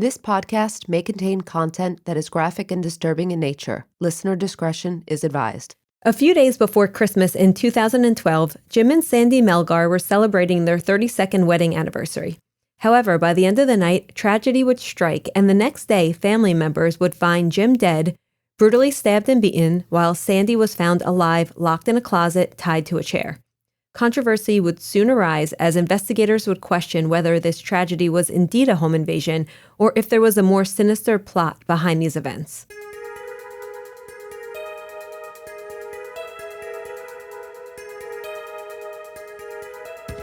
This podcast may contain content that is graphic and disturbing in nature. Listener discretion is advised. A few days before Christmas in 2012, Jim and Sandy Melgar were celebrating their 32nd wedding anniversary. However, by the end of the night, tragedy would strike, and the next day, family members would find Jim dead, brutally stabbed and beaten, while Sandy was found alive, locked in a closet, tied to a chair. Controversy would soon arise as investigators would question whether this tragedy was indeed a home invasion or if there was a more sinister plot behind these events.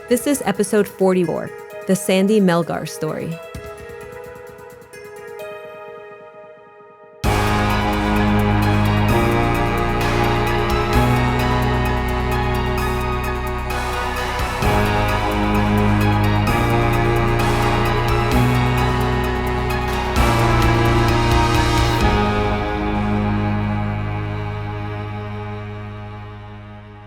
This is episode 44, The Sandy Melgar Story.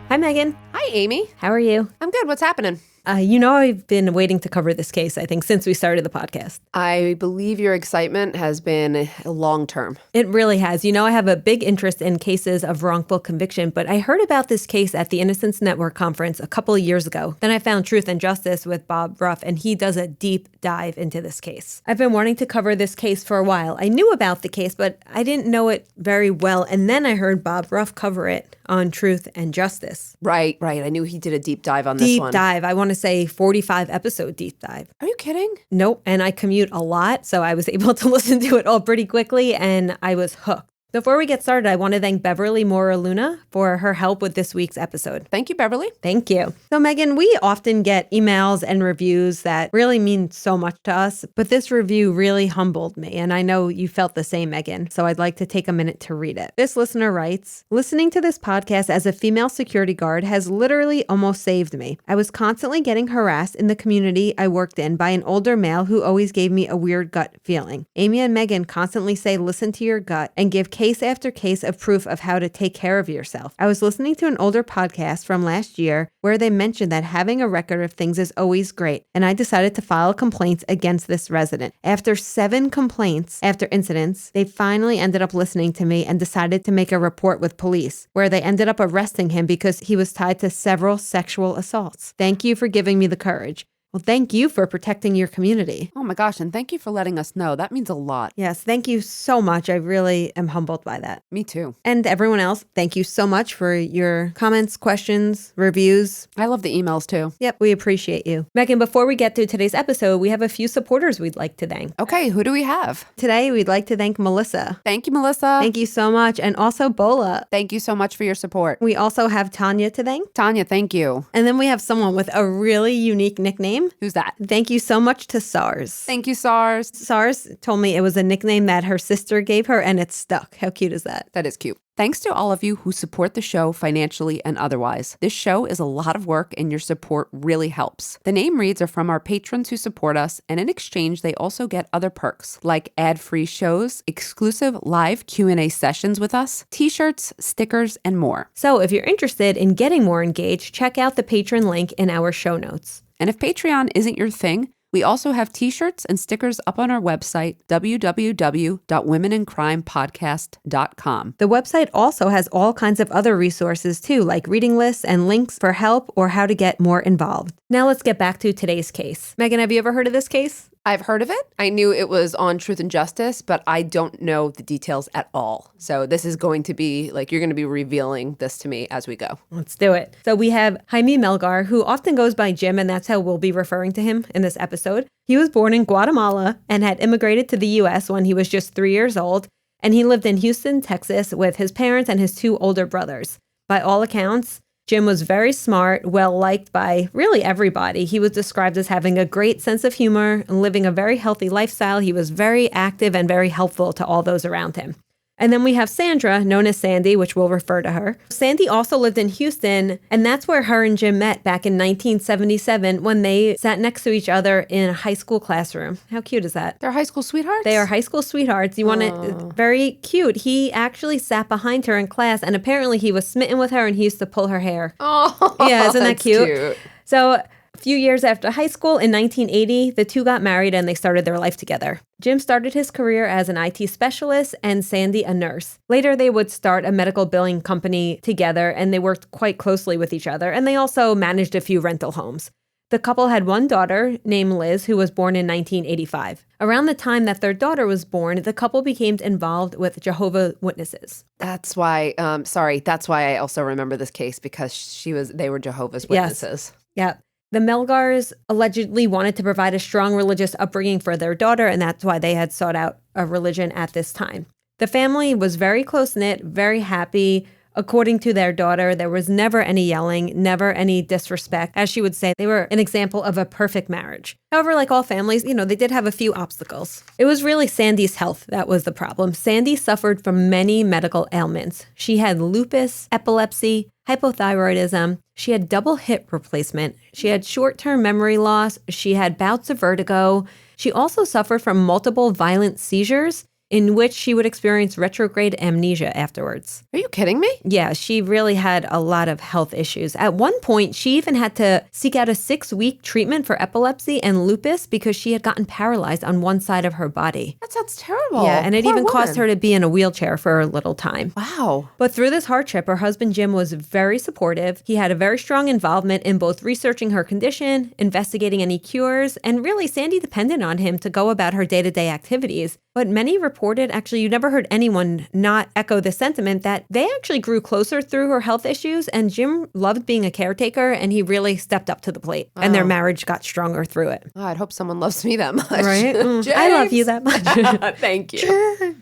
Hi, Meghan. Hi, Amy. How are you? I'm good. What's happening? I've been waiting to cover this case, I think, since we started the podcast. I believe your excitement has been long-term. It really has. I have a big interest in cases of wrongful conviction, but I heard about this case at the Innocence Network conference a couple of years ago. Then I found Truth and Justice with Bob Ruff, and he does a deep dive into this case. I've been wanting to cover this case for a while. I knew about the case, but I didn't know it very well, and then I heard Bob Ruff cover it on Truth and Justice. Right. I knew he did a deep dive on this one. Deep dive. I want to say 45-episode deep dive. Are you kidding? Nope. And I commute a lot, so I was able to listen to it all pretty quickly, and I was hooked. Before we get started, I want to thank Beverly Mora Luna for her help with this week's episode. Thank you, Beverly. Thank you. So, Meghan, we often get emails and reviews that really mean so much to us, but this review really humbled me, and I know you felt the same, Meghan, so I'd like to take a minute to read it. This listener writes, "Listening to this podcast as a female security guard has literally almost saved me. I was constantly getting harassed in the community I worked in by an older male who always gave me a weird gut feeling. Amy and Meghan constantly say, listen to your gut, and give case after case of proof of how to take care of yourself. I was listening to an older podcast from last year where they mentioned that having a record of things is always great, and I decided to file complaints against this resident. After 7 complaints after incidents, they finally ended up listening to me and decided to make a report with police, where they ended up arresting him because he was tied to several sexual assaults. Thank you for giving me the courage." Well, thank you for protecting your community. Oh my gosh, and thank you for letting us know. That means a lot. Yes, thank you so much. I really am humbled by that. Me too. And everyone else, thank you so much for your comments, questions, reviews. I love the emails too. Yep, we appreciate you. Meghan, before we get to today's episode, we have a few supporters we'd like to thank. Okay, who do we have? Today, we'd like to thank Melissa. Thank you, Melissa. Thank you so much. And also Bola. Thank you so much for your support. We also have Tanya to thank. Tanya, thank you. And then we have someone with a really unique nickname. Who's that? Thank you so much to SARS. Thank you, SARS. SARS told me it was a nickname that her sister gave her, and it stuck. How cute is that? That is cute. Thanks to all of you who support the show financially and otherwise. This show is a lot of work, and your support really helps. The name reads are from our patrons who support us, and in exchange, they also get other perks, like ad-free shows, exclusive live Q&A sessions with us, t-shirts, stickers, and more. So if you're interested in getting more engaged, check out the patron link in our show notes. And if Patreon isn't your thing, we also have t-shirts and stickers up on our website, www.womeninCrimePodcast.com. The website also has all kinds of other resources too, like reading lists and links for help or how to get more involved. Now let's get back to today's case. Meghan, have you ever heard of this case? I've heard of it. I knew it was on Truth and Justice, but I don't know the details at all. So this is going to be you're going to be revealing this to me as we go. Let's do it. So we have Jaime Melgar, who often goes by Jim, and that's how we'll be referring to him in this episode. He was born in Guatemala and had immigrated to the U.S. when he was just 3 years old, and he lived in Houston, Texas with his parents and his 2 older brothers. By all accounts, Jim was very smart, well-liked by really everybody. He was described as having a great sense of humor and living a very healthy lifestyle. He was very active and very helpful to all those around him. And then we have Sandra, known as Sandy, which we'll refer to her. Sandy also lived in Houston, and that's where her and Jim met back in 1977 when they sat next to each other in a high school classroom. How cute is that? They're high school sweethearts? They are high school sweethearts. You want it? Very cute. He actually sat behind her in class, and apparently he was smitten with her, and he used to pull her hair. Oh, yeah, isn't that cute? Cute. So few years after high school, in 1980, the two got married and they started their life together. Jim started his career as an IT specialist and Sandy a nurse. Later, they would start a medical billing company together and they worked quite closely with each other, and they also managed a few rental homes. The couple had one daughter named Liz, who was born in 1985. Around the time that their daughter was born, the couple became involved with Jehovah's Witnesses. That's why, that's why I also remember this case, because they were Jehovah's Witnesses. Yes. Yeah. The Melgars allegedly wanted to provide a strong religious upbringing for their daughter, and that's why they had sought out a religion at this time. The family was very close-knit, very happy. According to their daughter, there was never any yelling, never any disrespect. As she would say, they were an example of a perfect marriage. However, like all families, they did have a few obstacles. It was really Sandy's health that was the problem. Sandy suffered from many medical ailments. She had lupus, epilepsy, hypothyroidism. She had double hip replacement. She had short-term memory loss. She had bouts of vertigo. She also suffered from multiple violent seizures, in which she would experience retrograde amnesia afterwards. Are you kidding me? Yeah, she really had a lot of health issues. At one point, she even had to seek out a 6-week treatment for epilepsy and lupus because she had gotten paralyzed on one side of her body. That sounds terrible. Yeah, and it Poor even woman. caused her to be in a wheelchair for a little time. Wow. But through this hardship, her husband Jim was very supportive. He had a very strong involvement in both researching her condition, investigating any cures, and really Sandy depended on him to go about her day-to-day activities. But many reported, actually, you never heard anyone not echo the sentiment that they actually grew closer through her health issues, and Jim loved being a caretaker, and he really stepped up to the plate, and their marriage got stronger through it. Oh, I'd hope someone loves me that much. Right? I love you that much. Thank you.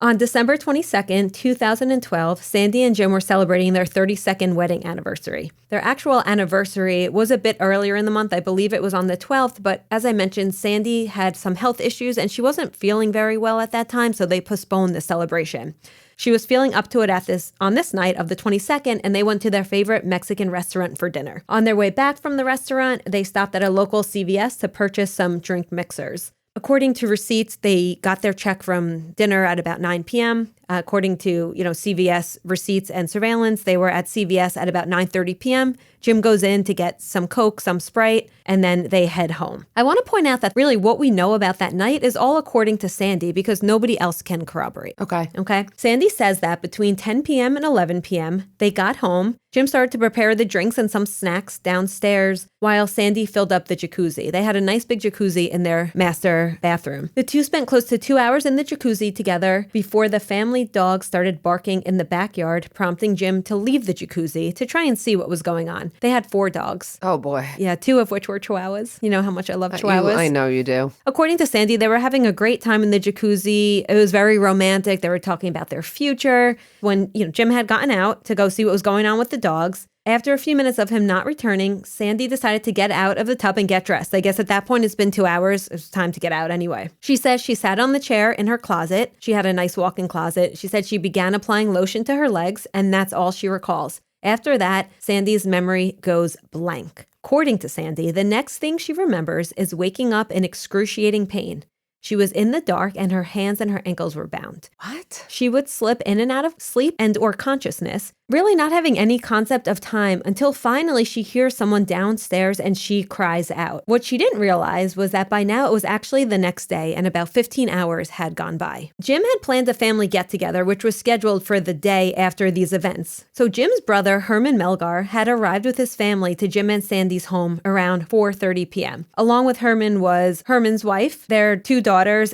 On December 22nd, 2012, Sandy and Jim were celebrating their 32nd wedding anniversary. Their actual anniversary was a bit earlier in the month. I believe it was on the 12th, but as I mentioned, Sandy had some health issues and she wasn't feeling very well at that time, so they postponed the celebration. She was feeling up to it on this night of the 22nd, and they went to their favorite Mexican restaurant for dinner. On their way back from the restaurant, they stopped at a local CVS to purchase some drink mixers. According to receipts, they got their check from dinner at about 9 p.m. According to, CVS receipts and surveillance, they were at CVS at about 9:30 p.m. Jim goes in to get some Coke, some Sprite, and then they head home. I want to point out that really what we know about that night is all according to Sandy because nobody else can corroborate. Okay. Sandy says that between 10 p.m. and 11 p.m., they got home. Jim started to prepare the drinks and some snacks downstairs while Sandy filled up the jacuzzi. They had a nice big jacuzzi in their master bathroom. The two spent close to 2 hours in the jacuzzi together before the family dog started barking in the backyard, prompting Jim to leave the jacuzzi to try and see what was going on. They had 4 dogs. Oh, boy. Yeah, 2 of which were Chihuahuas. You know how much I love Chihuahuas. I know you do. According to Sandy, they were having a great time in the jacuzzi. It was very romantic. They were talking about their future. When, Jim had gotten out to go see what was going on with the dogs. After a few minutes of him not returning, Sandy decided to get out of the tub and get dressed. I guess at that point, it's been 2 hours. It was time to get out anyway. She says she sat on the chair in her closet. She had a nice walk-in closet. She said she began applying lotion to her legs, and that's all she recalls. After that, Sandy's memory goes blank. According to Sandy, the next thing she remembers is waking up in excruciating pain. She was in the dark and her hands and her ankles were bound. What? She would slip in and out of sleep and or consciousness, really not having any concept of time until finally she hears someone downstairs and she cries out. What she didn't realize was that by now it was actually the next day and about 15 hours had gone by. Jim had planned a family get-together which was scheduled for the day after these events. So Jim's brother, Jaime Melgar, had arrived with his family to Jim and Sandy's home around 4:30 p.m. Along with Herman was Herman's wife, their 2 daughters,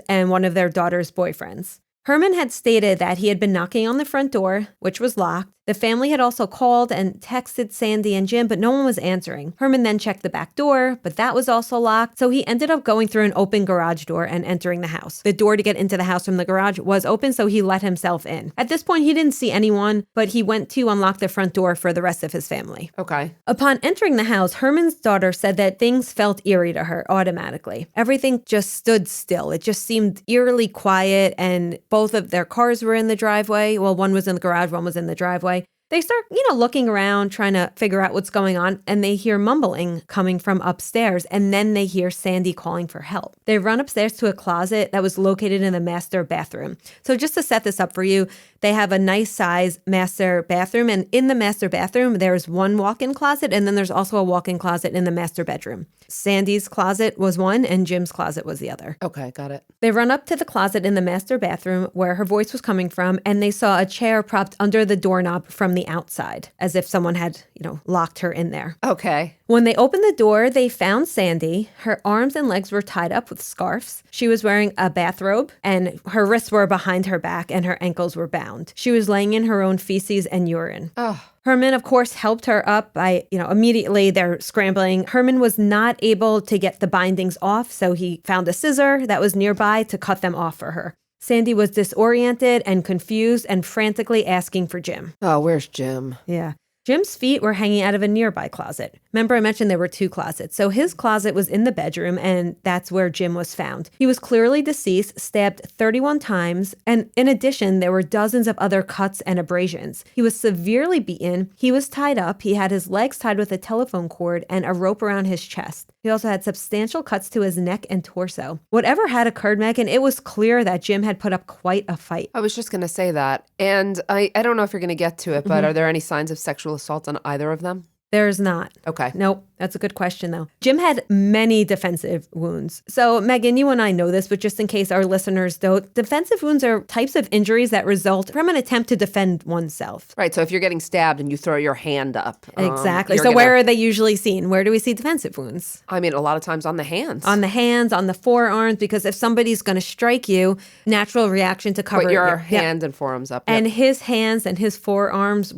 and one of their daughter's boyfriends. Herman had stated that he had been knocking on the front door, which was locked. The family had also called and texted Sandy and Jim, but no one was answering. Herman then checked the back door, but that was also locked. So he ended up going through an open garage door and entering the house. The door to get into the house from the garage was open, so he let himself in. At this point, he didn't see anyone, but he went to unlock the front door for the rest of his family. Okay. Upon entering the house, Herman's daughter said that things felt eerie to her automatically. Everything just stood still. It just seemed eerily quiet, and both of their cars were in the driveway. Well, one was in the garage, one was in the driveway. They start, looking around, trying to figure out what's going on, and they hear mumbling coming from upstairs, and then they hear Sandy calling for help. They run upstairs to a closet that was located in the master bathroom. So just to set this up for you, they have a nice size master bathroom, and in the master bathroom, there's one walk-in closet, and then there's also a walk-in closet in the master bedroom. Sandy's closet was one, and Jim's closet was the other. Okay, got it. They run up to the closet in the master bathroom where her voice was coming from, and they saw a chair propped under the doorknob from the outside, as if someone had, locked her in there. Okay. When they opened the door, they found Sandy. Her arms and legs were tied up with scarves. She was wearing a bathrobe, and her wrists were behind her back, and her ankles were bound. She was laying in her own feces and urine. Oh. Herman, of course, helped her up by, immediately they're scrambling. Herman was not able to get the bindings off, so he found a scissor that was nearby to cut them off for her. Sandy was disoriented and confused and frantically asking for Jim. Oh, where's Jim? Yeah. Jim's feet were hanging out of a nearby closet. Remember, I mentioned there were two closets. So his closet was in the bedroom, and that's where Jim was found. He was clearly deceased, stabbed 31 times, and in addition, there were dozens of other cuts and abrasions. He was severely beaten. He was tied up. He had his legs tied with a telephone cord and a rope around his chest. He also had substantial cuts to his neck and torso. Whatever had occurred, Meghan, it was clear that Jim had put up quite a fight. I was just going to say that. And I don't know if you're going to get to it, but are there any signs of sexual assault on either of them? There's not. Okay. Nope. That's a good question, though. Jim had many defensive wounds. So, Meghan, you and I know this, but just in case our listeners don't, defensive wounds are types of injuries that result from an attempt to defend oneself. Right. So if you're getting stabbed and you throw your hand up. Exactly. So where are they usually seen? Where do we see defensive wounds? I mean, a lot of times on the hands. On the hands, on the forearms, because if somebody's going to strike you, natural reaction to cover Put your hand and forearms up. And his hands and his forearms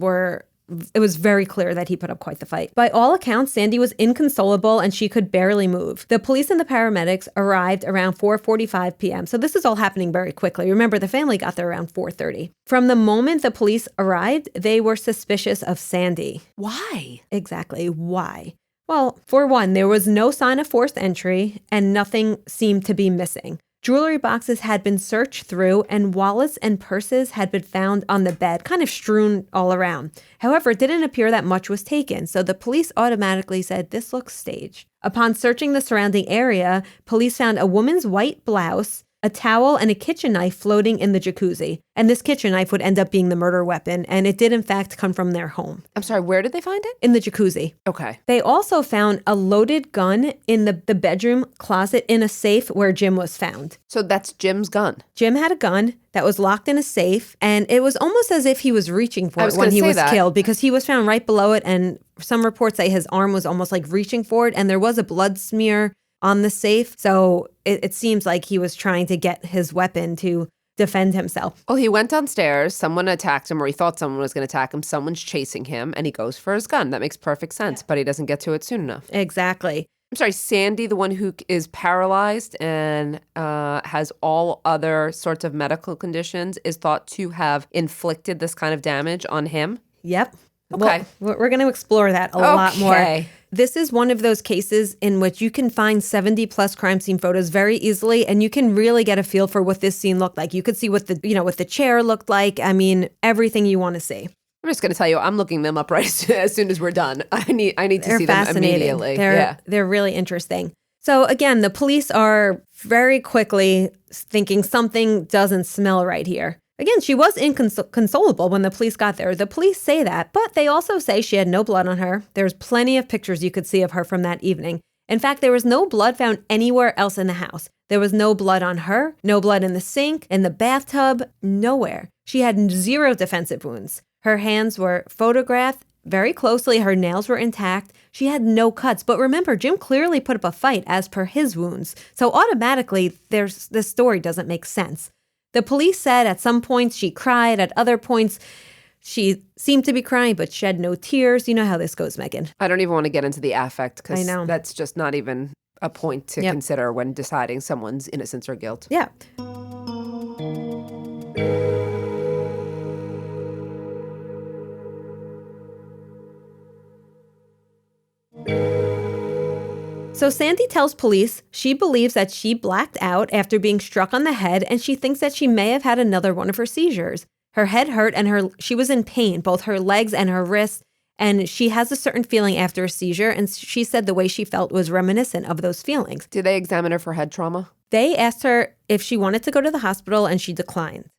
it was very clear that he put up quite the fight. By all accounts, Sandy was inconsolable and she could barely move. The police and the paramedics arrived around 4:45 p.m. So this is all happening very quickly. Remember, the family got there around 4:30. From the moment the police arrived, they were suspicious of Sandy. Why? Exactly. Why? Well, for one, there was no sign of forced entry and nothing seemed to be missing. Jewelry boxes had been searched through and wallets and purses had been found on the bed, kind of strewn all around. However, it didn't appear that much was taken, so the police automatically said, this looks staged. Upon searching the surrounding area, police found a woman's white blouse, a towel, and a kitchen knife floating in the jacuzzi. And this kitchen knife would end up being the murder weapon, and it did in fact come from their home. I'm sorry, where did they find it? In the jacuzzi. Okay. They also found a loaded gun in the bedroom closet in a safe where Jim was found. So that's Jim's gun. Jim had a gun that was locked in a safe, and it was almost as if he was reaching for it when he was killed, because he was found right below it, and some reports say his arm was almost like reaching for it, and there was a blood smear on the safe. So it seems like he was trying to get his weapon to defend himself. Well, he went downstairs, someone attacked him, or he thought someone was going to attack him, someone's chasing him, and he goes for his gun. That makes perfect sense, but he doesn't get to it soon enough. Exactly. I'm sorry, Sandy, the one who is paralyzed and has all other sorts of medical conditions, is thought to have inflicted this kind of damage on him? Yep. Okay. Well, we're going to explore that a lot more. This is one of those cases in which you can find 70 plus crime scene photos very easily, and you can really get a feel for what this scene looked like. You could see what the chair looked like. I mean, everything you want to see. I'm just going to tell you, I'm looking them up right as soon as we're done. I need to see them immediately. They're really interesting. So again, the police are very quickly thinking something doesn't smell right here. Again, she was inconsolable when the police got there. The police say that, but they also say she had no blood on her. There's plenty of pictures you could see of her from that evening. In fact, there was no blood found anywhere else in the house. There was no blood on her, no blood in the sink, in the bathtub, nowhere. She had 0 defensive wounds. Her hands were photographed very closely. Her nails were intact. She had no cuts. But remember, Jim clearly put up a fight as per his wounds. So automatically, this story doesn't make sense. The police said at some points she cried, at other points she seemed to be crying but shed no tears. You know how this goes, Meghan. I don't even want to get into the affect because I know. That's just not even a point to consider when deciding someone's innocence or guilt. Yeah. So Sandy tells police she believes that she blacked out after being struck on the head, and she thinks that she may have had another one of her seizures. Her head hurt and she was in pain, both her legs and her wrists. And she has a certain feeling after a seizure. And she said the way she felt was reminiscent of those feelings. Did they examine her for head trauma? They asked her if she wanted to go to the hospital and she declined.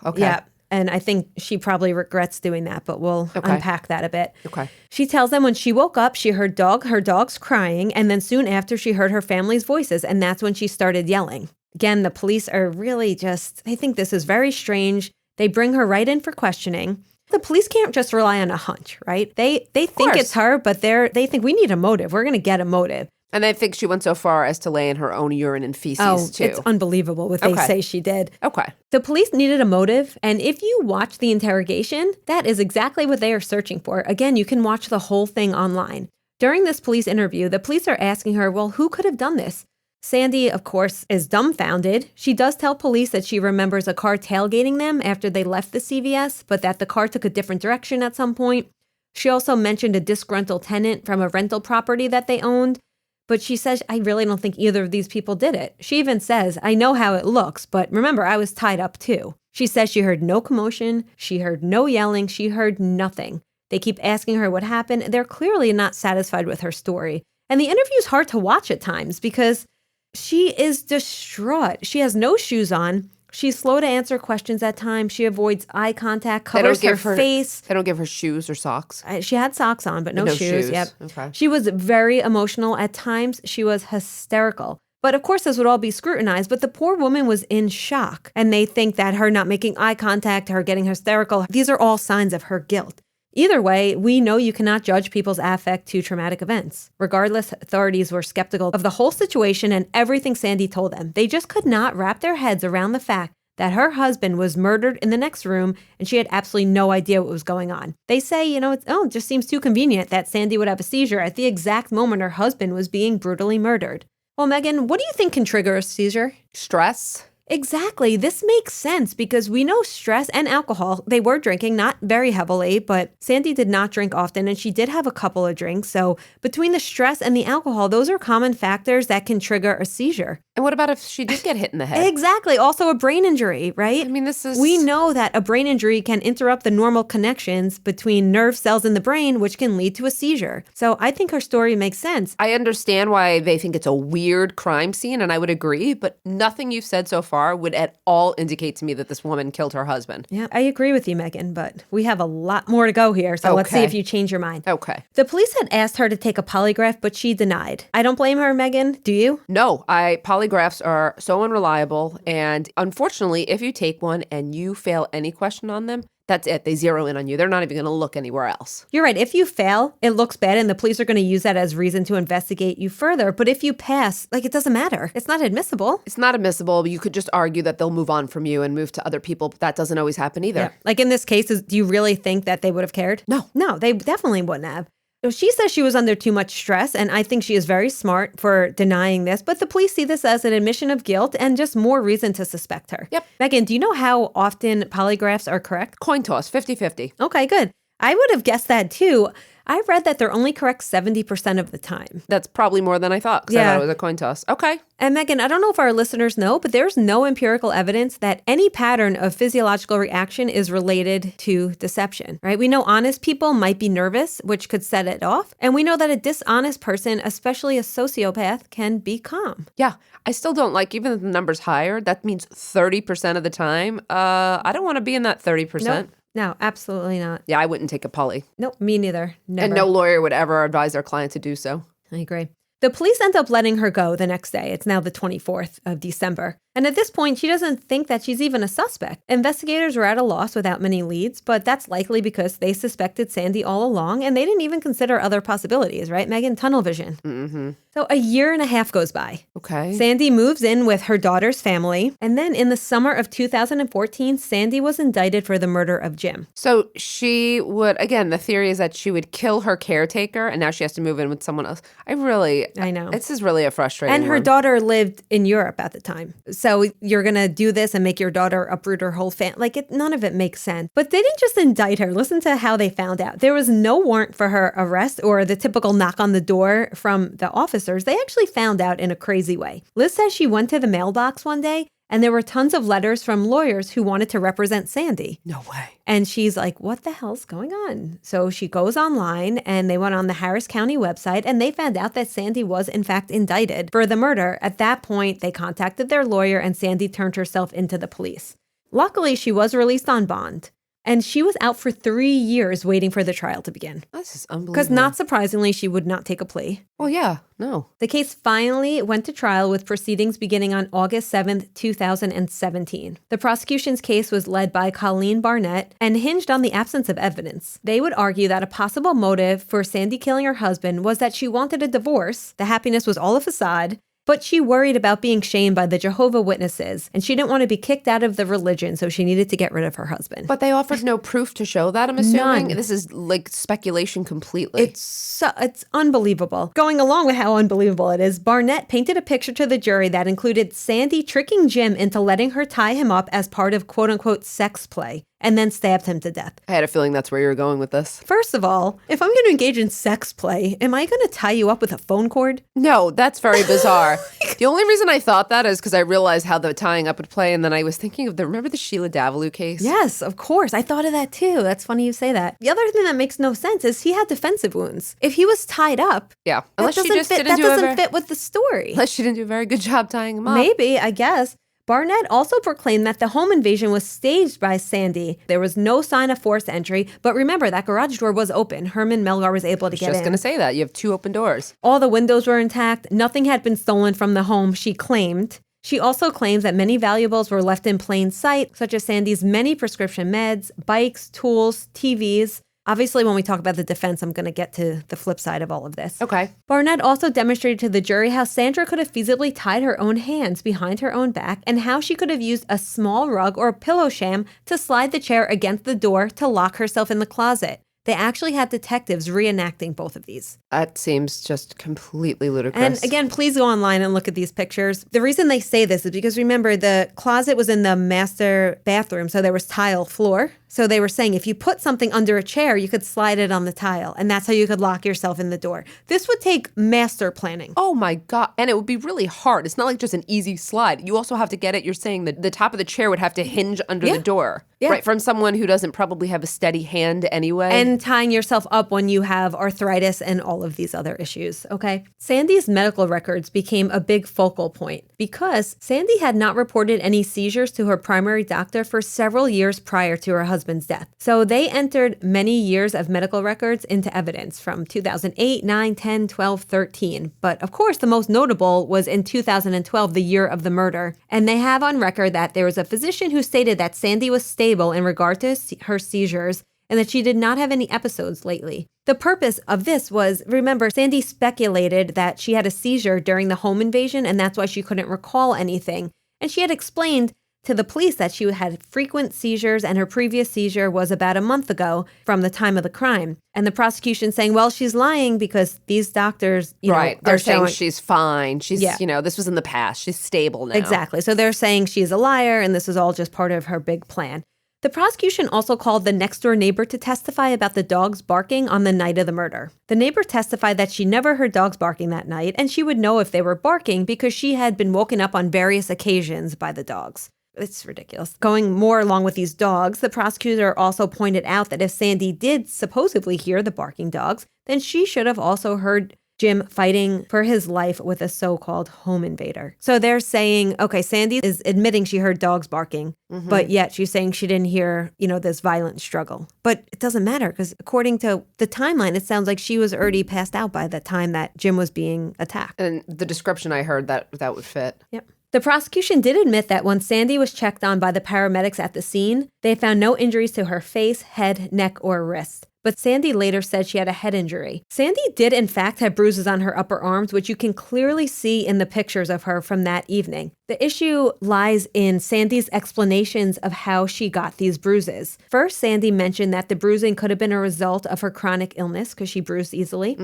Okay. Yeah. And I think she probably regrets doing that, but we'll unpack that a bit. Okay. She tells them when she woke up, she heard her dogs crying. And then soon after, she heard her family's voices. And that's when she started yelling. Again, the police are really they think this is very strange. They bring her right in for questioning. The police can't just rely on a hunch, right? They think it's her, but they think we need a motive. We're going to get a motive. And I think she went so far as to lay in her own urine and feces, too. It's unbelievable what they say she did. Okay. The police needed a motive, and if you watch the interrogation, that is exactly what they are searching for. Again, you can watch the whole thing online. During this police interview, the police are asking her, well, who could have done this? Sandy, of course, is dumbfounded. She does tell police that she remembers a car tailgating them after they left the CVS, but that the car took a different direction at some point. She also mentioned a disgruntled tenant from a rental property that they owned, but she says, I really don't think either of these people did it. She even says, I know how it looks, but remember, I was tied up too. She says she heard no commotion, she heard no yelling, she heard nothing. They keep asking her what happened. They're clearly not satisfied with her story. And the interview is hard to watch at times because she is distraught. She has no shoes on. She's slow to answer questions at times. She avoids eye contact, covers her face. They don't give her shoes or socks? She had socks on, but no shoes. Yep. Okay. She was very emotional at times. She was hysterical. But of course, this would all be scrutinized. But the poor woman was in shock. And they think that her not making eye contact, her getting hysterical, these are all signs of her guilt. Either way, we know you cannot judge people's affect to traumatic events. Regardless, authorities were skeptical of the whole situation and everything Sandy told them. They just could not wrap their heads around the fact that her husband was murdered in the next room and she had absolutely no idea what was going on. They say, it just seems too convenient that Sandy would have a seizure at the exact moment her husband was being brutally murdered. Well, Meghan, what do you think can trigger a seizure? Stress. Exactly. This makes sense because we know stress and alcohol, they were drinking, not very heavily, but Sandy did not drink often and she did have a couple of drinks. So between the stress and the alcohol, those are common factors that can trigger a seizure. And what about if she did get hit in the head? Exactly. Also a brain injury, right? I mean, we know that a brain injury can interrupt the normal connections between nerve cells in the brain, which can lead to a seizure. So I think her story makes sense. I understand why they think it's a weird crime scene, and I would agree, but nothing you've said so far would at all indicate to me that this woman killed her husband. Yeah, I agree with you, Meghan, but we have a lot more to go here, so let's see if you change your mind. Okay. The police had asked her to take a polygraph, but she denied. I don't blame her, Meghan. Do you? No, polygraphs are so unreliable, and unfortunately, if you take one and you fail any question on them, that's it. They zero in on you. They're not even going to look anywhere else. You're right. If you fail, it looks bad and the police are going to use that as reason to investigate you further. But if you pass, it doesn't matter. It's not admissible. It's not admissible. You could just argue that they'll move on from you and move to other people. But that doesn't always happen either. Yeah. In this case, do you really think that they would have cared? No. No, they definitely wouldn't have. She says she was under too much stress, and I think she is very smart for denying this, but the police see this as an admission of guilt and just more reason to suspect her. Yep. Meghan, do you know how often polygraphs are correct? Coin toss, 50-50. Okay, good. I would have guessed that too. I read that they're only correct 70% of the time. That's probably more than I thought, because I thought it was a coin toss. Okay. And Meghan, I don't know if our listeners know, but there's no empirical evidence that any pattern of physiological reaction is related to deception, right? We know honest people might be nervous, which could set it off. And we know that a dishonest person, especially a sociopath, can be calm. Yeah. I still don't even if the number's higher, that means 30% of the time. I don't want to be in that 30%. Nope. No, absolutely not. Yeah, I wouldn't take a poly. Nope, me neither. Never. And no lawyer would ever advise their client to do so. I agree. The police end up letting her go the next day. It's now the 24th of December. And at this point, she doesn't think that she's even a suspect. Investigators were at a loss without many leads, but that's likely because they suspected Sandy all along, and they didn't even consider other possibilities, right, Meghan? Tunnel vision. Mm-hmm. So a year and a half goes by. Okay. Sandy moves in with her daughter's family, and then in the summer of 2014, Sandy was indicted for the murder of Jim. So she would, again, the theory is that she would kill her caretaker, and now she has to move in with someone else. I know. This is really a frustrating And her one. daughter lived in Europe at the time. So you're going to do this and make your daughter uproot her whole family. None of it makes sense. But they didn't just indict her. Listen to how they found out. There was no warrant for her arrest or the typical knock on the door from the officers. They actually found out in a crazy way. Liz says she went to the mailbox one day And there were tons of letters from lawyers who wanted to represent Sandy. No way. And she's like, what the hell's going on? So she goes online and they went on the Harris County website and they found out that Sandy was in fact indicted for the murder. At that point, they contacted their lawyer and Sandy turned herself into the police. Luckily, she was released on bond. And she was out for 3 years waiting for the trial to begin. This is unbelievable. Because not surprisingly, she would not take a plea. Well, yeah, no. The case finally went to trial with proceedings beginning on August 7th, 2017. The prosecution's case was led by Colleen Barnett and hinged on the absence of evidence. They would argue that a possible motive for Sandy killing her husband was that she wanted a divorce, the happiness was all a facade, but she worried about being shamed by the Jehovah's Witnesses, and she didn't want to be kicked out of the religion, so she needed to get rid of her husband. But they offered no proof to show that, I'm assuming? None. This is like speculation completely. It's unbelievable. Going along with how unbelievable it is, Barnett painted a picture to the jury that included Sandy tricking Jim into letting her tie him up as part of quote-unquote sex play, and then stabbed him to death. I had a feeling that's where you were going with this. First of all, if I'm going to engage in sex play, am I going to tie you up with a phone cord? No, that's very bizarre. The only reason I thought that is because I realized how the tying up would play, and then I was thinking of remember the Sheila Davalloo case? Yes, of course. I thought of that too. That's funny you say that. The other thing that makes no sense is he had defensive wounds. If he was tied up, Yeah, that unless she just doesn't didn't do a doesn't fit with the story. unless she didn't do a very good job tying him up. Maybe, I guess. Barnett also proclaimed that the home invasion was staged by Sandy. There was no sign of forced entry, but remember, that garage door was open. Jaime Melgar was able to get in. Just going to say that. You have 2 open doors. All the windows were intact. Nothing had been stolen from the home, she claimed. She also claims that many valuables were left in plain sight, such as Sandy's many prescription meds, bikes, tools, TVs. Obviously, when we talk about the defense, I'm going to get to the flip side of all of this. Okay. Barnett also demonstrated to the jury how Sandra could have feasibly tied her own hands behind her own back and how she could have used a small rug or a pillow sham to slide the chair against the door to lock herself in the closet. They actually had detectives reenacting both of these. That seems just completely ludicrous. And again, please go online and look at these pictures. The reason they say this is because remember, the closet was in the master bathroom, so there was tile floor. So they were saying if you put something under a chair, you could slide it on the tile, and that's how you could lock yourself in the door. This would take master planning. Oh my God. And it would be really hard. It's not like just an easy slide. You also have to get it. You're saying that the top of the chair would have to hinge under the door. Yeah. Right. From someone who doesn't probably have a steady hand anyway. And tying yourself up when you have arthritis and all of these other issues, okay? Sandy's medical records became a big focal point because Sandy had not reported any seizures to her primary doctor for several years prior to her husband's death. So they entered many years of medical records into evidence from 2008, 9, 10, 12, 13. But of course, the most notable was in 2012, the year of the murder. And they have on record that there was a physician who stated that Sandy was stable in regard to her seizures and that she did not have any episodes lately. The purpose of this was, remember, Sandy speculated that she had a seizure during the home invasion and that's why she couldn't recall anything. And she had explained to the police that she had frequent seizures and her previous seizure was about a month ago from the time of the crime. And the prosecution saying, well, she's lying because these doctors, they're saying she's fine. She's, this was in the past. She's stable now. Exactly. So they're saying she's a liar and this is all just part of her big plan. The prosecution also called the next-door neighbor to testify about the dogs barking on the night of the murder. The neighbor testified that she never heard dogs barking that night, and she would know if they were barking because she had been woken up on various occasions by the dogs. It's ridiculous. Going more along with these dogs, the prosecutor also pointed out that if Sandy did supposedly hear the barking dogs, then she should have also heard Jim fighting for his life with a so-called home invader. So they're saying, okay, Sandy is admitting she heard dogs barking, but yet she's saying she didn't hear, this violent struggle. But it doesn't matter because according to the timeline, it sounds like she was already passed out by the time that Jim was being attacked. And the description I heard, that would fit. Yep. The prosecution did admit that when Sandy was checked on by the paramedics at the scene, they found no injuries to her face, head, neck, or wrist. But Sandy later said she had a head injury. Sandy did in fact have bruises on her upper arms, which you can clearly see in the pictures of her from that evening. The issue lies in Sandy's explanations of how she got these bruises. First, Sandy mentioned that the bruising could have been a result of her chronic illness because she bruised easily.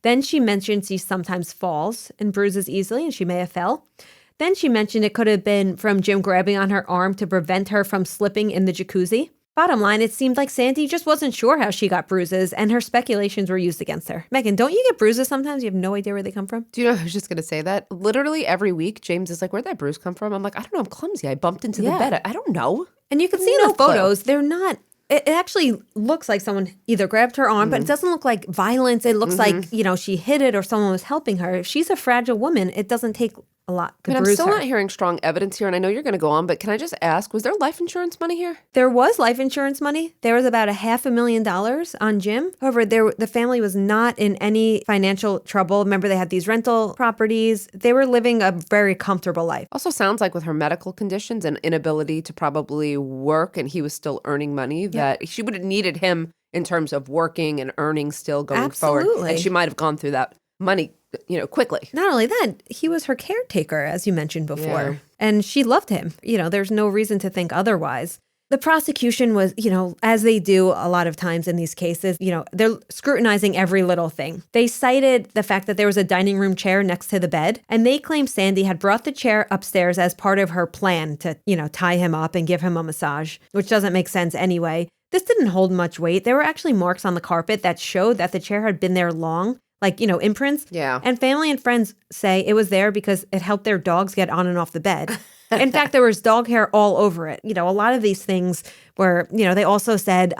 Then she mentioned she sometimes falls and bruises easily, and she may have fell. Then she mentioned it could have been from Jim grabbing on her arm to prevent her from slipping in the jacuzzi. Bottom line, it seemed like Sandy just wasn't sure how she got bruises, and her speculations were used against her. Meghan, don't you get bruises sometimes? You have no idea where they come from? Do you know, I was just going to say that. Literally every week, James is like, where'd that bruise come from? I'm like, I don't know. I'm clumsy. I bumped into the bed. I don't know. And you can see in the photos, they're not... It actually looks like someone either grabbed her arm, but it doesn't look like violence. It looks like, she hit it or someone was helping her. If she's a fragile woman, it doesn't take a lot to bruise her. I'm still not hearing strong evidence here, and I know you're going to go on, but can I just ask, was there life insurance money here? There was life insurance money. There was about $500,000 on Jim. However, the family was not in any financial trouble. Remember, they had these rental properties. They were living a very comfortable life. Also sounds like with her medical conditions and inability to probably work, and he was still earning money, that she would have needed him in terms of working and earning still going forward. And she might have gone through that money quickly. Not only that, he was her caretaker, as you mentioned before, and she loved him. There's no reason to think otherwise. The prosecution was, as they do a lot of times in these cases, they're scrutinizing every little thing. They cited the fact that there was a dining room chair next to the bed, and they claim Sandy had brought the chair upstairs as part of her plan to, tie him up and give him a massage, which doesn't make sense anyway. This didn't hold much weight. There were actually marks on the carpet that showed that the chair had been there long. Like, imprints. Yeah. And family and friends say it was there because it helped their dogs get on and off the bed. In fact, there was dog hair all over it. A lot of these things were, they also said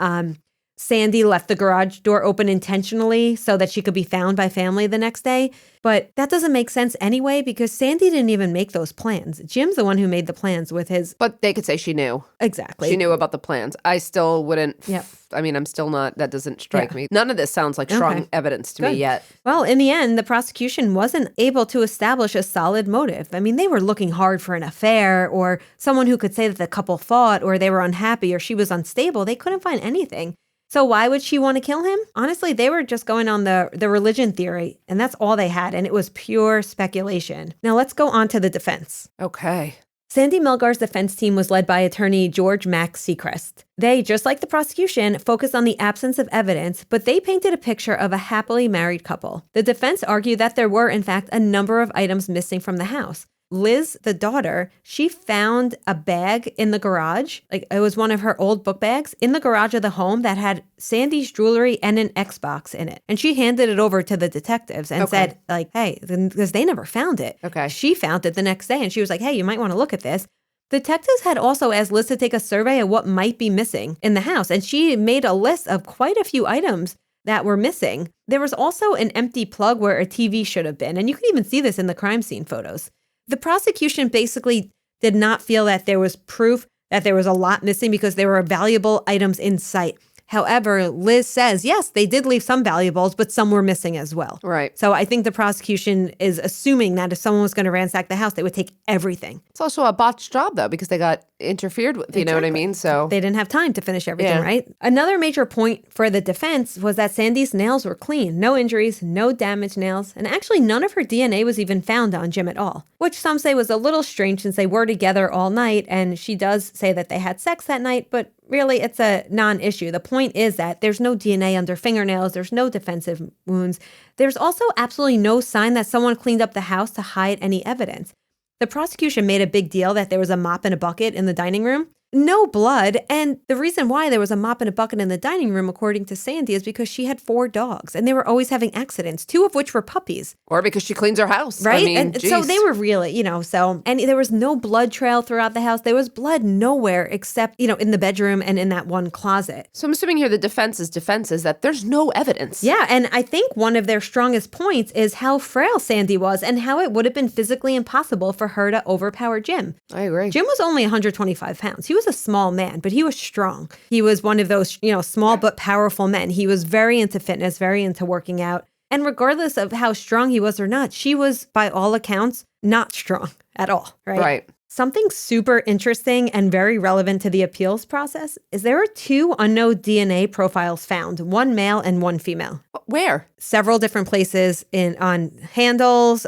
Sandy left the garage door open intentionally so that she could be found by family the next day. But that doesn't make sense anyway because Sandy didn't even make those plans. Jim's the one who made the plans with his... But they could say she knew. Exactly. She knew about the plans. I still wouldn't... Yep. I'm still not... That doesn't strike me. None of this sounds like strong evidence to me yet. Well, in the end, the prosecution wasn't able to establish a solid motive. They were looking hard for an affair or someone who could say that the couple fought or they were unhappy or she was unstable. They couldn't find anything. So why would she want to kill him? Honestly, they were just going on the religion theory, and that's all they had, and it was pure speculation. Now let's go on to the defense. Okay. Sandy Melgar's defense team was led by attorney George Max Seacrest. They, just like the prosecution, focused on the absence of evidence, but they painted a picture of a happily married couple. The defense argued that there were, in fact, a number of items missing from the house. Liz, the daughter, she found a bag in the garage. Like it was one of her old book bags in the garage of the home that had Sandy's jewelry and an Xbox in it. And she handed it over to the detectives and said, hey, because they never found it. Okay. She found it the next day and she was like, hey, you might want to look at this. Detectives had also asked Liz to take a survey of what might be missing in the house. And she made a list of quite a few items that were missing. There was also an empty plug where a TV should have been. And you can even see this in the crime scene photos. The prosecution basically did not feel that there was proof that there was a lot missing because there were valuable items in sight. However, Liz says, yes, they did leave some valuables, but some were missing as well. Right. So I think the prosecution is assuming that if someone was going to ransack the house, they would take everything. It's also a botched job, though, because they got interfered with, you know what I mean? So they didn't have time to finish everything, right? Another major point for the defense was that Sandy's nails were clean. No injuries, no damaged nails, and actually none of her DNA was even found on Jim at all, which some say was a little strange since they were together all night, and she does say that they had sex that night, but really, it's a non-issue. The point is that there's no DNA under fingernails. There's no defensive wounds. There's also absolutely no sign that someone cleaned up the house to hide any evidence. The prosecution made a big deal that there was a mop and a bucket in the dining room. No blood. And the reason why there was a mop and a bucket in the dining room, according to Sandy, is because she had 4 dogs and they were always having accidents, 2 of which were puppies. Or because she cleans her house. Right? I mean, and so they were really, and there was no blood trail throughout the house. There was blood nowhere except, in the bedroom and in that one closet. So I'm assuming here the defense's defense is that there's no evidence. Yeah. And I think one of their strongest points is how frail Sandy was and how it would have been physically impossible for her to overpower Jim. I agree. Jim was only 125 pounds. He was a small man, but he was strong. He was one of those, small but powerful men. He was very into fitness, very into working out. And regardless of how strong he was or not, she was, by all accounts, not strong at all, right? Right. Something super interesting and very relevant to the appeals process is there are 2 unknown DNA profiles found, one male and one female. Where? Several different places on handles,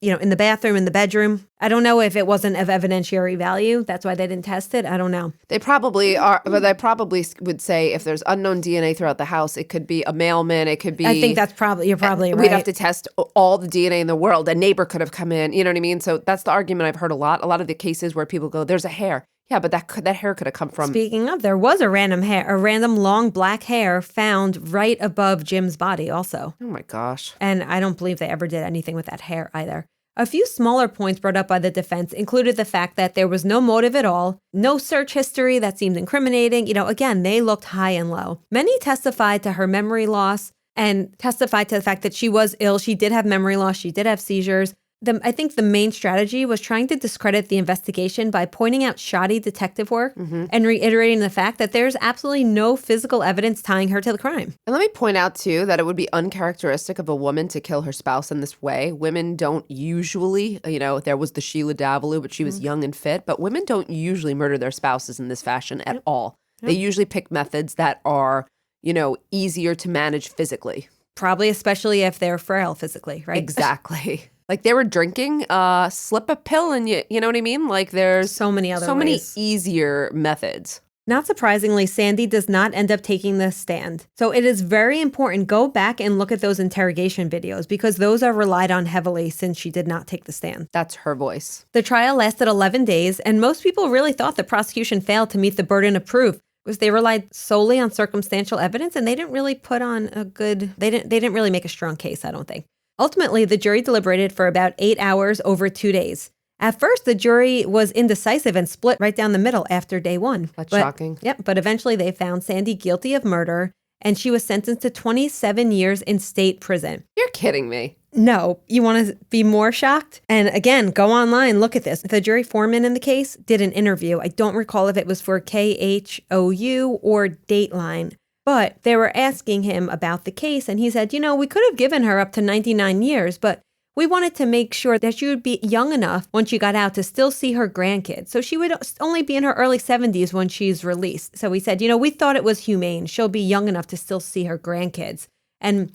in the bathroom, in the bedroom. I don't know if it wasn't of evidentiary value. That's why they didn't test it. I don't know. They probably are, but they probably would say if there's unknown DNA throughout the house, it could be a mailman, it could be... I think you're probably right. We'd have to test all the DNA in the world. A neighbor could have come in, you know what I mean? So that's the argument I've heard a lot. A lot of the cases where people go, there's a hair. Yeah, but that hair could have come from... Speaking of, there was a random long black hair found right above Jim's body also. Oh my gosh. And I don't believe they ever did anything with that hair either. A few smaller points brought up by the defense included the fact that there was no motive at all, no search history that seemed incriminating. Again, they looked high and low. Many testified to her memory loss and testified to the fact that she was ill. She did have memory loss. She did have seizures. I think the main strategy was trying to discredit the investigation by pointing out shoddy detective work and reiterating the fact that there's absolutely no physical evidence tying her to the crime. And let me point out, too, that it would be uncharacteristic of a woman to kill her spouse in this way. Women don't usually, there was the Sheila Davalloo, but she was young and fit. But women don't usually murder their spouses in this fashion at all. They usually pick methods that are, easier to manage physically. Probably especially if they're frail physically, right? Exactly. Like they were drinking, slip a pill and you know what I mean? Like there's so many easier methods. Not surprisingly, Sandy does not end up taking the stand. So it is very important. Go back and look at those interrogation videos because those are relied on heavily since she did not take the stand. That's her voice. The trial lasted 11 days, and most people really thought the prosecution failed to meet the burden of proof because they relied solely on circumstantial evidence and they didn't really put on they didn't really make a strong case, I don't think. Ultimately, the jury deliberated for about 8 hours over 2 days. At first, the jury was indecisive and split right down the middle after day one. That's shocking. Yep, but eventually they found Sandy guilty of murder, and she was sentenced to 27 years in state prison. You're kidding me. No. You want to be more shocked? And again, go online, look at this. The jury foreman in the case did an interview. I don't recall if it was for KHOU or Dateline. But they were asking him about the case, and he said, we could have given her up to 99 years, but we wanted to make sure that she would be young enough when she got out to still see her grandkids. So she would only be in her early 70s when she's released. So he said, we thought it was humane. She'll be young enough to still see her grandkids. And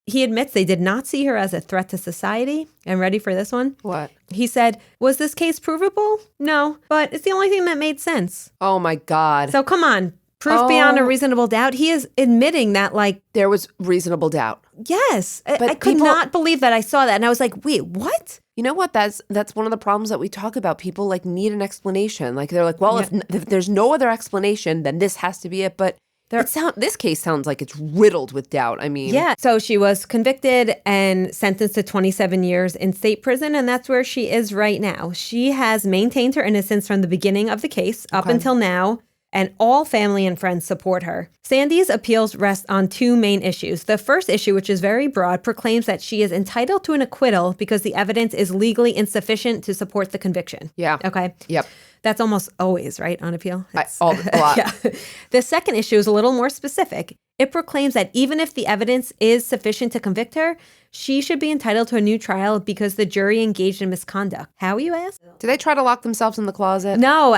he admits they did not see her as a threat to society. And ready for this one? What? He said, was this case provable? No, but it's the only thing that made sense. Oh my God. So come on. Proof beyond a reasonable doubt. He is admitting that, there was reasonable doubt. Yes. I could not believe that I saw that. And I was like, wait, what? You know what? That's one of the problems that we talk about. People, need an explanation. They're like, well, if there's no other explanation, then this has to be it. But this case sounds like it's riddled with doubt. I mean. Yeah. So she was convicted and sentenced to 27 years in state prison, and that's where she is right now. She has maintained her innocence from the beginning of the case up until now. And all family and friends support her. Sandy's appeals rest on two main issues. The first issue, which is very broad, proclaims that she is entitled to an acquittal because the evidence is legally insufficient to support the conviction. Yeah. Okay? Yep. That's almost always, right, on appeal? A lot. Yeah. The second issue is a little more specific. It proclaims that even if the evidence is sufficient to convict her, she should be entitled to a new trial because the jury engaged in misconduct. How, you ask? Do they try to lock themselves in the closet? No,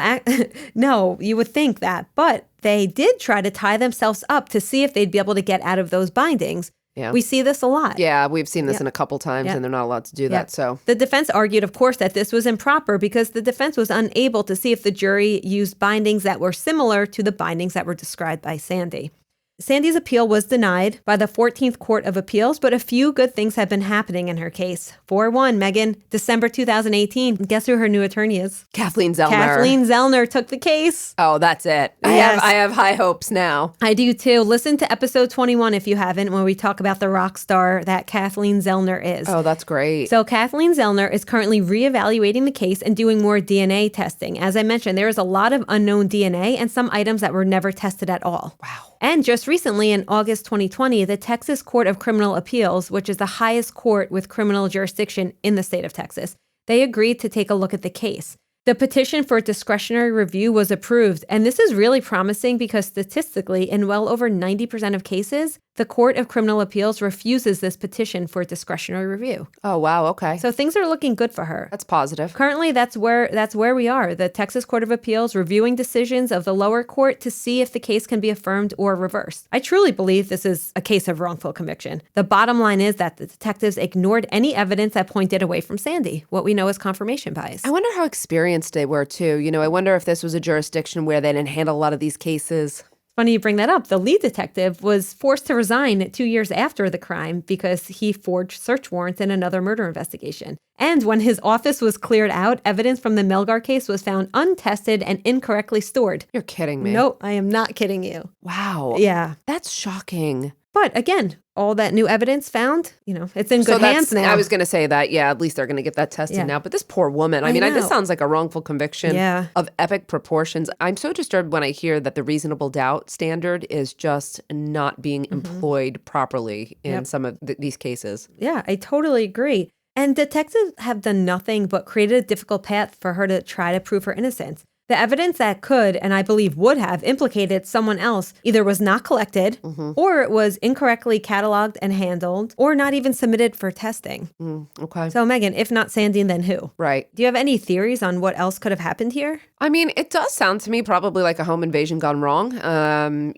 no, you would think that. But they did try to tie themselves up to see if they'd be able to get out of those bindings. Yeah. We see this a lot. Yeah, we've seen this in a couple times, and they're not allowed to do that. So the defense argued, of course, that this was improper because the defense was unable to see if the jury used bindings that were similar to the bindings that were described by Sandy. Sandy's appeal was denied by the 14th Court of Appeals, but a few good things have been happening in her case. For one, Meghan, December 2018. Guess who her new attorney is? Kathleen Zellner. Kathleen Zellner took the case. Oh, that's it. Yes. I have high hopes now. I do too. Listen to episode 21 if you haven't, when we talk about the rock star that Kathleen Zellner is. Oh, that's great. So Kathleen Zellner is currently reevaluating the case and doing more DNA testing. As I mentioned, there is a lot of unknown DNA and some items that were never tested at all. Wow. And just recently, in August 2020, the Texas Court of Criminal Appeals, which is the highest court with criminal jurisdiction in the state of Texas, they agreed to take a look at the case. The petition for discretionary review was approved, and this is really promising because statistically, in well over 90% of cases, the Court of Criminal Appeals refuses this petition for discretionary review. Oh, wow. Okay. So things are looking good for her. That's positive. Currently, that's where we are. The Texas Court of Appeals reviewing decisions of the lower court to see if the case can be affirmed or reversed. I truly believe this is a case of wrongful conviction. The bottom line is that the detectives ignored any evidence that pointed away from Sandy, what we know as confirmation bias. I wonder how experienced they were, too. I wonder if this was a jurisdiction where they didn't handle a lot of these cases. funny you bring that up. The lead detective was forced to resign 2 years after the crime because he forged search warrants in another murder investigation. And when his office was cleared out, evidence from the Melgar case was found untested and incorrectly stored. You're kidding me. Nope, I am not kidding you. Wow. Yeah. That's shocking. But again, all that new evidence found, it's in good hands now. I was going to say that, at least they're going to get that tested now. But this poor woman, this sounds like a wrongful conviction of epic proportions. I'm so disturbed when I hear that the reasonable doubt standard is just not being employed properly in some of these cases. Yeah, I totally agree. And detectives have done nothing but created a difficult path for her to try to prove her innocence. The evidence that could, and I believe would have, implicated someone else either was not collected, or it was incorrectly cataloged and handled, or not even submitted for testing. Okay. So, Meghan, if not Sandy, then who? Right. Do you have any theories on what else could have happened here? It does sound to me probably like a home invasion gone wrong.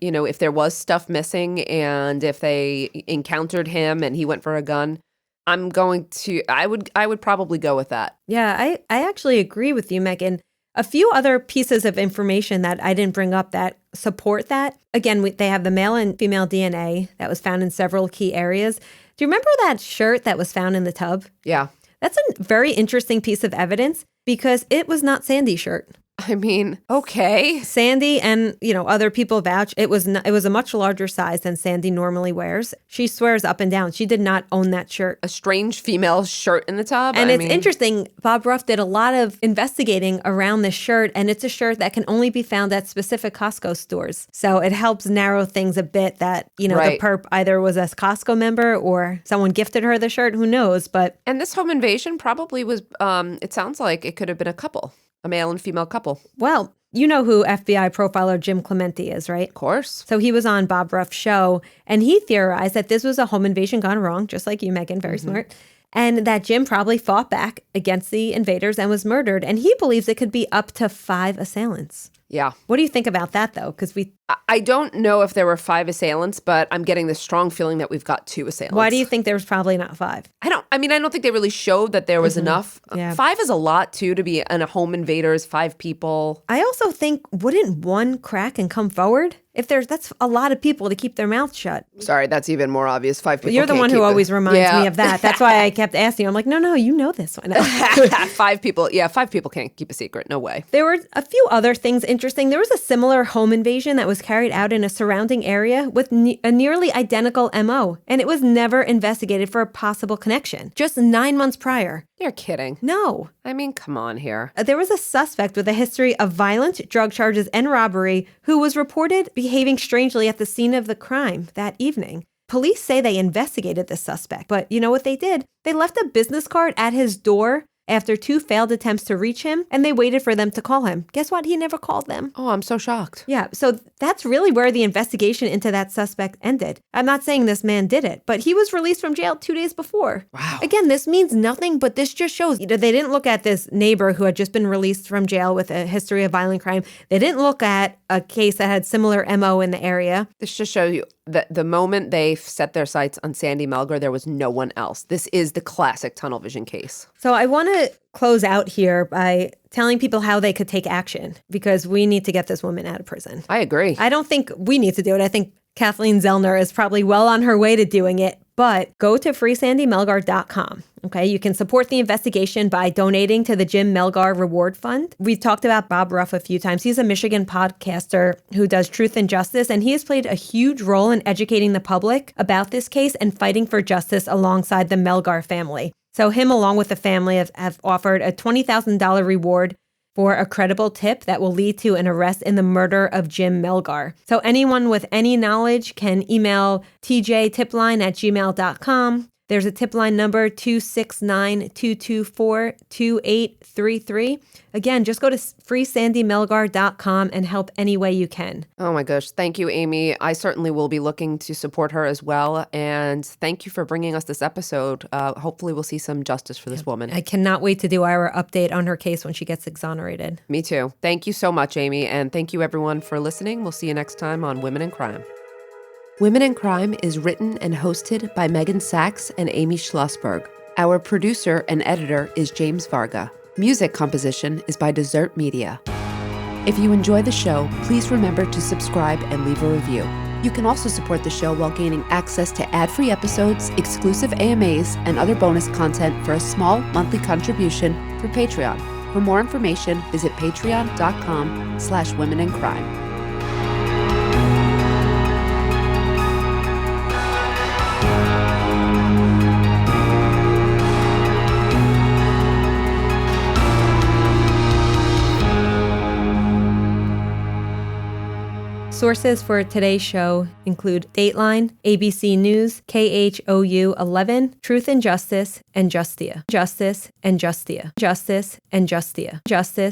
If there was stuff missing and if they encountered him and he went for a gun, I would probably go with that. Yeah, I actually agree with you, Meghan. A few other pieces of information that I didn't bring up that support that. Again, they have the male and female DNA that was found in several key areas. Do you remember that shirt that was found in the tub? Yeah. That's a very interesting piece of evidence because it was not Sandy's shirt. Okay. Sandy and, other people vouch it was a much larger size than Sandy normally wears. She swears up and down she did not own that shirt. A strange female shirt in the tub? And it's interesting. Bob Ruff did a lot of investigating around this shirt, and it's a shirt that can only be found at specific Costco stores. So it helps narrow things a bit that, the perp either was a Costco member or someone gifted her the shirt. Who knows? And this home invasion probably was, it sounds like it could have been a couple. A male and female couple. Well, you know who FBI profiler Jim Clemente is, right? Of course. So he was on Bob Ruff's show, and he theorized that this was a home invasion gone wrong, just like you, Meghan, very smart, and that Jim probably fought back against the invaders and was murdered. And he believes it could be up to 5 assailants. Yeah. What do you think about that, though? Because I don't know if there were 5 assailants, but I'm getting this strong feeling that we've got 2 assailants. Why do you think there was probably not 5? I don't think they really showed that there was enough. Yeah. 5 is a lot, too, to be in a home invaders, 5 people. I also think, wouldn't one crack and come forward? That's a lot of people to keep their mouth shut. Sorry, that's even more obvious. 5 people. You're the one who always reminds me of that. That's why I kept asking you. I'm like, no, you know this one. 5 people. Yeah, 5 people can't keep a secret. No way. There were a few other things interesting. There was a similar home invasion that was carried out in a surrounding area with a nearly identical MO, and it was never investigated for a possible connection. Just 9 months prior. You're kidding. No. Come on here. There was a suspect with a history of violence, drug charges, and robbery who was reported behaving strangely at the scene of the crime that evening. Police say they investigated the suspect, but you know what they did? They left a business card at his door after 2 failed attempts to reach him, and they waited for them to call him. Guess what? He never called them. Oh, I'm so shocked. Yeah, so that's really where the investigation into that suspect ended. I'm not saying this man did it, but he was released from jail 2 days before. Wow. Again, this means nothing, but this just shows, they didn't look at this neighbor who had just been released from jail with a history of violent crime. They didn't look at a case that had similar MO in the area. This just shows you that the moment they set their sights on Sandy Melgar, there was no one else. This is the classic tunnel vision case. So I want to close out here by telling people how they could take action because we need to get this woman out of prison. I agree. I don't think we need to do it. I think Kathleen Zellner is probably well on her way to doing it, but go to freesandymelgar.com. Okay, you can support the investigation by donating to the Jim Melgar Reward Fund. We've talked about Bob Ruff a few times. He's a Michigan podcaster who does Truth and Justice, and he has played a huge role in educating the public about this case and fighting for justice alongside the Melgar family. So him, along with the family, have offered a $20,000 reward for a credible tip that will lead to an arrest in the murder of Jim Melgar. So anyone with any knowledge can email tjtipline@gmail.com. There's a tip line number 269-224-2833. Again, just go to freesandymelgar.com and help any way you can. Oh my gosh. Thank you, Amy. I certainly will be looking to support her as well. And thank you for bringing us this episode. Hopefully we'll see some justice for this woman. I cannot wait to do our update on her case when she gets exonerated. Me too. Thank you so much, Amy. And thank you everyone for listening. We'll see you next time on Women in Crime. Women in Crime is written and hosted by Meghan Sachs and Amy Shlosberg. Our producer and editor is James Varga. Music composition is by Desert Media. If you enjoy the show, please remember to subscribe and leave a review. You can also support the show while gaining access to ad-free episodes, exclusive AMAs, and other bonus content for a small monthly contribution through Patreon. For more information, visit patreon.com/womenincrime. Sources for today's show include Dateline, ABC News, KHOU 11, Truth and Justice, and Justia. Justice and Justia. Justice and Justia. Justice